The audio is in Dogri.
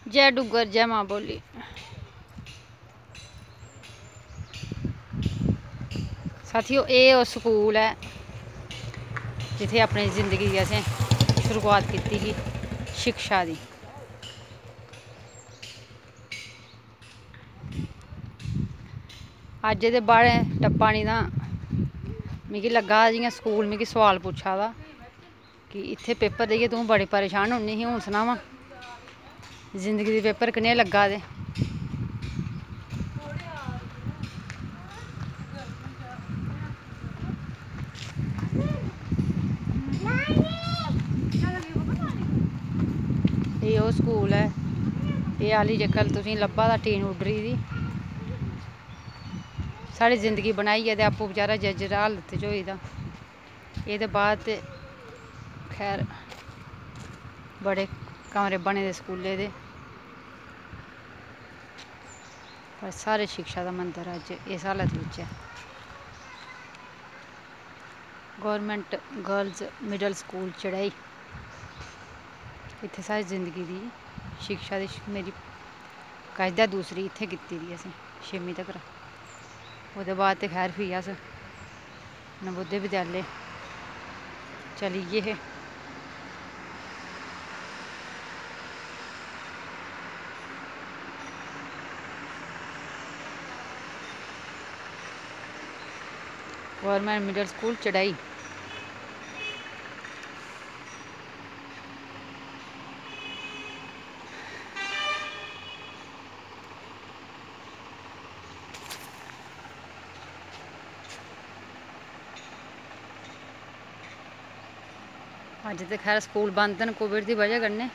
जय डुग्गर जय मां बोली। साथियों ये वो स्कूल है जिथे अपनी जिंदगी की असें शुरुआत की ही शिक्षा दी। अज्ज दे बाहर टप्पा नहीं तां मिगी लग्गा जियां स्कूल मिगी सवाल पुच्छा दा कि इत्थे पेपर देइयै तूं बड़ी परेशान होनी ही, हून सनावां जिंदगी दे पेपर कनेह् लग्गा दे। ये ओह् स्कूल है, ये आह्ली जेकर तुसेंगी लब्भा दा टीन उड्डरी दी साढ़ी जिंदगी बनाइयै ते आपूं बेचारा जर्जर हालत च होई दा। एह्दे बाद ते खैर बड़े कमरे बने दे स्कूले दे, पर सारे शिक्षा दा मंदर अज्ज इस हालत बिच्च ऐ। गौरमेंट गर्ल्स मिडल स्कूल चढ़ाई, इत्थे सारी जिंदगी दी शिक्षा दी मेरी कायदा दूसरी इत्थे कीती दी असें 6वीं तकर। ओह्दे बाद ते खैर फ्ही अस नवोदय विद्यालय चली गे हे। गौरमेंट मिडल स्कूल चढ़ाई। अज्ज ते खैर स्कूल बंद न कोविड दी वजह कन्नै।